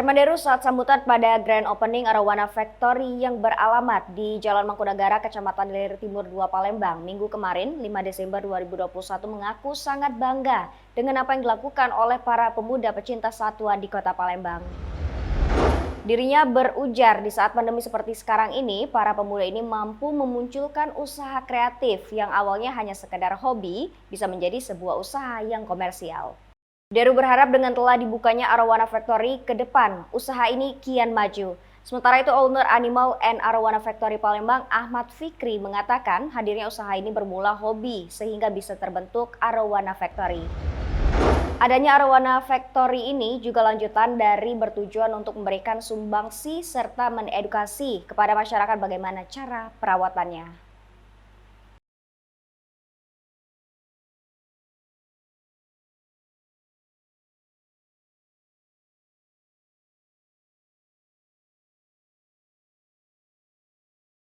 Manderu saat sambutan pada Grand Opening Arowana Factory yang beralamat di Jalan Mangkunagara, Kecamatan Lilir Timur 2, Palembang, Minggu kemarin, 5 Desember 2021 mengaku sangat bangga dengan apa yang dilakukan oleh para pemuda pecinta satwa di Kota Palembang. Dirinya berujar di saat pandemi seperti sekarang ini, para pemuda ini mampu memunculkan usaha kreatif yang awalnya hanya sekedar hobi bisa menjadi sebuah usaha yang komersial. Deru berharap dengan telah dibukanya Arowana Factory ke depan, usaha ini kian maju. Sementara itu, owner Animal and Arowana Factory Palembang, Ahmad Fikri, mengatakan hadirnya usaha ini bermula hobi sehingga bisa terbentuk Arowana Factory. Adanya Arowana Factory ini juga lanjutan dari bertujuan untuk memberikan sumbangsi serta mengedukasi kepada masyarakat bagaimana cara perawatannya.